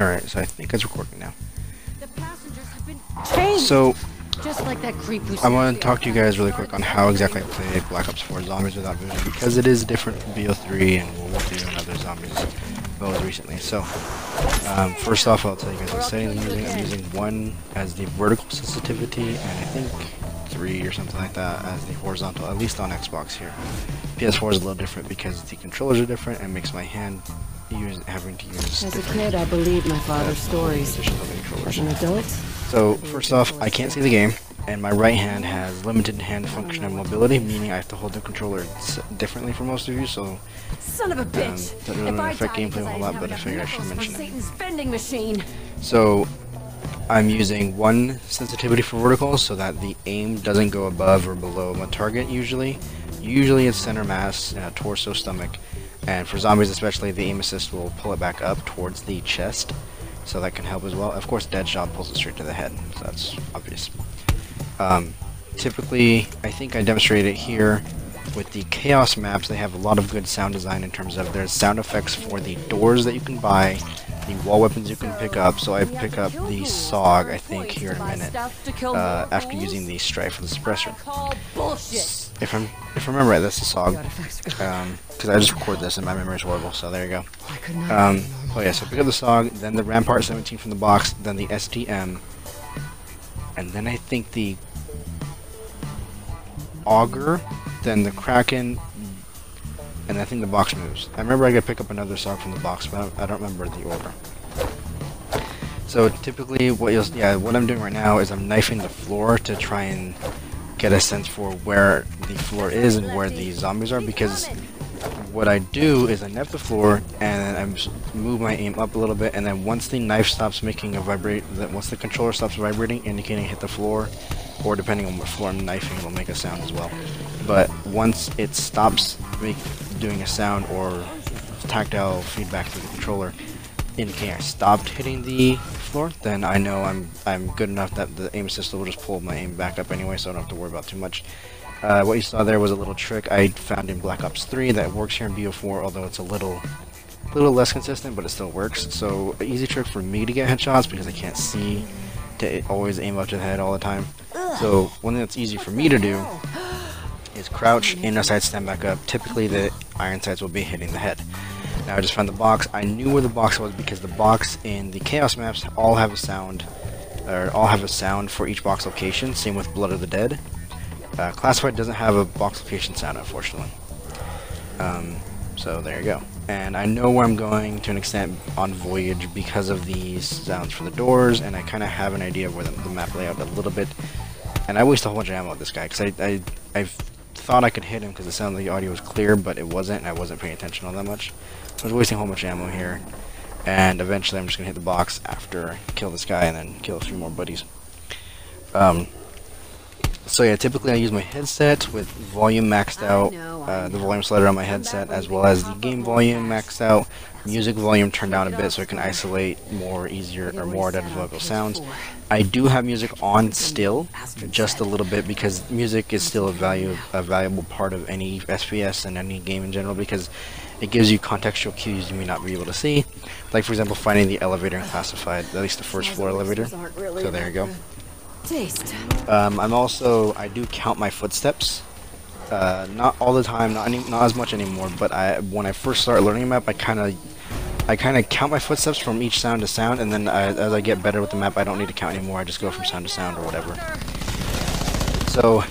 Alright, so I think it's recording now. The passengers have been changed. So, Just like that creep who I want to talk to you guys really quick on how exactly I play Black Ops 4 Zombies Without Vision, because it is different from BO3 and World War II and other zombies modes recently. So, first off, I'll tell you guys what settings I'm using. I'm using 1 as the vertical sensitivity, and I think 3 or something like that as the horizontal, at least on Xbox here. PS4 is a little different because the controllers are different and makes my hand having to use As a kid, I believed my father's stories. As an adult, So, first off, I can't see the game, and my right hand has limited hand function and mobility, meaning I have to hold the controller differently from most of you, so son of a bitch. doesn't really affect gameplay a whole lot, but I figured I should mention it. Satan's vending machine. So, I'm using 1 sensitivity for vertical so that the aim doesn't go above or below my target usually. Usually it's center mass, torso, stomach, and for zombies especially, the aim assist will pull it back up towards the chest, so that can help as well. Of course, Deadshot pulls it straight to the head, so that's obvious. Typically, I think I demonstrated it here with the Chaos maps. They have a lot of good sound design in terms of there's sound effects for the doors that you can buy, the wall weapons you can pick up. So I pick up the SOG, I think, here in a minute, after using the Strife for the suppressor. If I remember right, that's the SOG, because I just recorded this and my memory is horrible, so there you go. Oh yeah, so pick up the SOG, then the Rampart 17 from the box, then the STM, and then I think the Auger, then the Kraken, and I think the box moves. I remember I gotta pick up another SOG from the box, but I don't remember the order. So typically, what I'm doing right now is I'm knifing the floor to try and get a sense for where the floor is and where the zombies are, because what I do is I knife the floor and then I move my aim up a little bit, and then once the knife stops making a once the controller stops vibrating, indicating hit the floor, or depending on what floor I'm knifing, it'll make a sound as well. But once it stops doing a sound or tactile feedback to the controller, indicating I stopped hitting the floor, then I know I'm good enough that the aim assist will just pull my aim back up anyway, so I don't have to worry about too much. What you saw there was a little trick I found in Black Ops 3 that works here in BO4, although it's a little less consistent, but it still works. So, an easy trick for me to get headshots, because I can't see to always aim up to the head all the time. So, one thing that's easy for me to do is crouch, inner sight, stand back up. Typically, the iron sights will be hitting the head. Now, I just found the box. I knew where the box was because the box in the Chaos maps all have a sound, for each box location. Same with Blood of the Dead. Classified doesn't have a box location sound, unfortunately. So there you go. And I know where I'm going to an extent on Voyage because of these sounds for the doors, and I kind of have an idea of where the map layout a little bit. And I waste a whole bunch of ammo with this guy because I thought I could hit him because it sounded like the audio was clear, but it wasn't, and I wasn't paying attention all that much. So I was wasting a whole bunch of ammo here. And eventually I'm just going to hit the box after I kill this guy and then kill a few more buddies. So yeah, typically I use my headset with volume maxed out, the volume slider on my headset, as well as the game volume maxed out, music volume turned down a bit so I can isolate more identifiable sounds. I do have music on still, just a little bit, because music is still a valuable part of any FPS and any game in general, because it gives you contextual cues you may not be able to see. Like, for example, finding the elevator in Classified, at least the first floor elevator. So there you go. I do count my footsteps. Not all the time, not as much anymore, but when I first started learning a map, I kind of count my footsteps from each sound to sound, and then as I get better with the map, I don't need to count anymore. I just go from sound to sound or whatever. So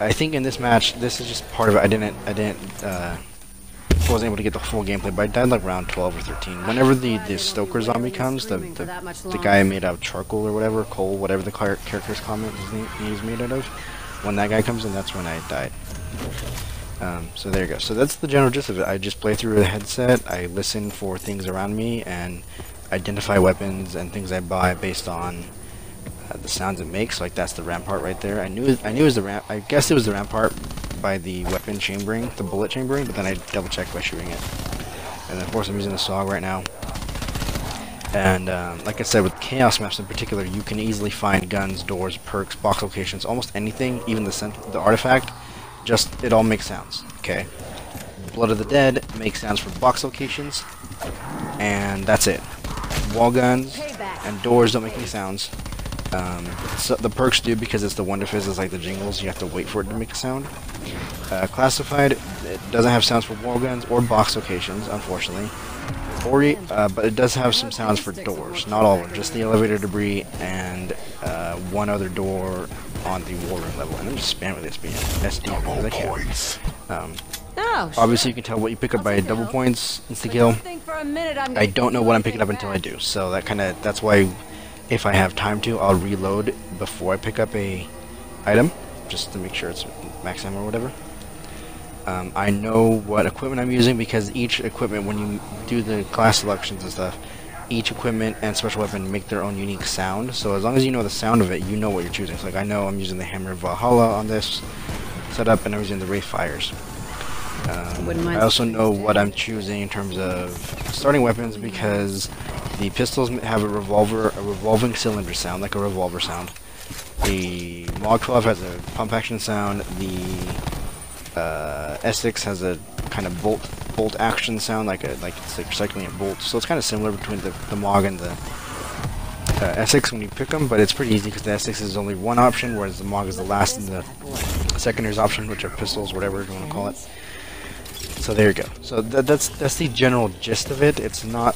I think in this match, this is just part of it. I wasn't able to get the full gameplay, but I died like around 12 or 13. Whenever the Stoker zombie comes, the guy made out of charcoal or whatever, coal, whatever the character's comment he's made out of, when that guy comes in, that's when I died. So there you go. So that's the general gist of it. I just play through the headset, I listen for things around me, and identify weapons and things I buy based on the sounds it makes. Like that's the Rampart right there. I knew it was I guessed it was the Rampart by the weapon chambering, the bullet chambering, but then I double checked by shooting it. And then of course I'm using the SOG right now. And like I said, with Chaos maps in particular, you can easily find guns, doors, perks, box locations, almost anything, even the artifact. Just it all makes sounds. Okay. Blood of the Dead makes sounds for box locations, and that's it. wall guns and doors don't make any sounds. So the perks do, because it's the Wonder Fizz, it's like the jingles, you have to wait for it to make a sound. Classified, it doesn't have sounds for wall guns or box locations, unfortunately. But it does have some sounds for doors, not all of them, just the elevator debris and one other door on the war room level. And I'm just spamming this being SD because I can. Obviously you can tell what you pick up by double points, insta-kill. I don't know what I'm picking up until I do, so that's why if I have time to, I'll reload before I pick up a item, just to make sure it's max ammo or whatever. I know what equipment I'm using, because each equipment, when you do the class selections and stuff, each equipment and special weapon make their own unique sound. So as long as you know the sound of it, you know what you're choosing. So like I know I'm using the Hammer of Valhalla on this setup, and I'm using the Wraith Fires. I also know what I'm choosing in terms of starting weapons, because the pistols have a revolving cylinder sound, like a revolver sound. The Mog 12 has a pump action sound. The S6 has a kind of bolt action sound, like it's like cycling a bolt. So it's kind of similar between the Mog and the S6 when you pick them, but it's pretty easy because the S6 is only one option, whereas the Mog is the last, and the secondary's option, which are pistols, whatever you want to call it. So there you go. So that's the general gist of it. It's not,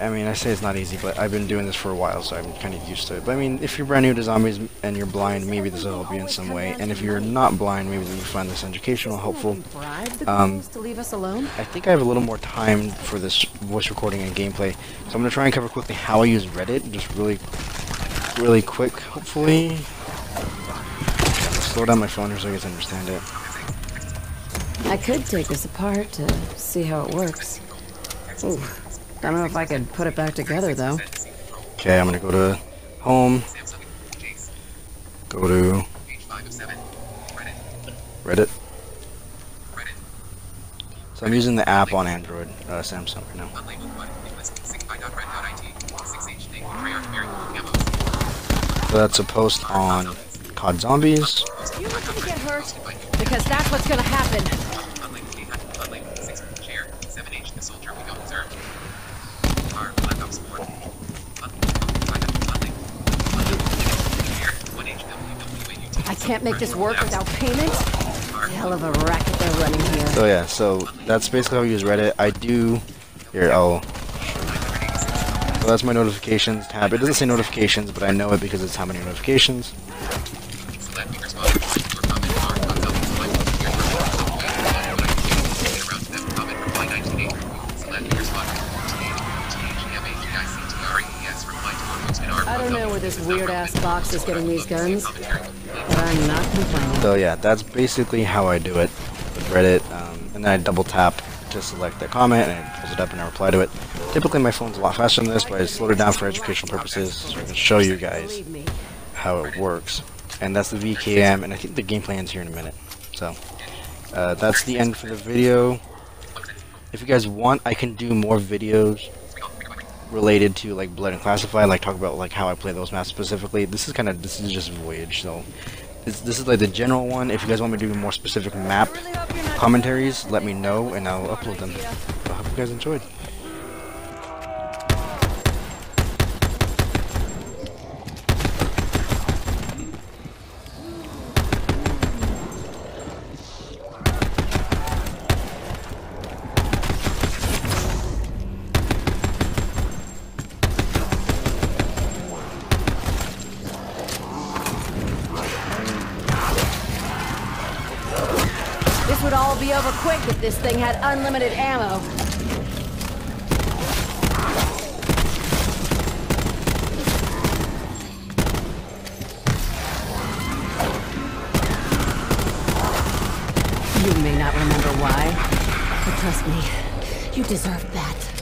I mean, I say it's not easy, but I've been doing this for a while, so I'm kind of used to it. But I mean, if you're brand new to zombies and you're blind, maybe this will help you in some way. And if you're not blind, maybe you find this educational, helpful. I think I have a little more time for this voice recording and gameplay, so I'm going to try and cover quickly how I use Reddit, just really quick, hopefully. Slow down my phone here so I can understand it. I could take this apart to see how it works. Ooh, don't know if I could put it back together though. Okay, I'm gonna go to home. Go to Reddit. So I'm using the app on Android, Samsung right now. So that's a post on COD Zombies. You want to get hurt? Because that's what's gonna happen. I can't make this work without payment. Hell of a racket they're running here. So yeah, so that's basically how I use Reddit. I do here. So that's my notifications tab. It doesn't say notifications, but I know it because it's how many notifications. I don't know where this weird-ass box is getting these guns, but I'm not complaining. So yeah, that's basically how I do it with Reddit, and then I double tap to select the comment, and it pulls it up and I reply to it. Typically my phone's a lot faster than this, but I slowed it down for educational purposes, so I can show you guys how it works. And that's the VKM, and I think the gameplay ends here in a minute. So, that's the end for the video. If you guys want, I can do more videos related to like Blood and Classified, like talk about like how I play those maps specifically. This is just Voyage, so this is like the general one. If you guys want me to do more specific map commentaries, let me know and I'll upload them. I hope you guys enjoyed. This would all be over quick if this thing had unlimited ammo. You may not remember why, but trust me, you deserve that.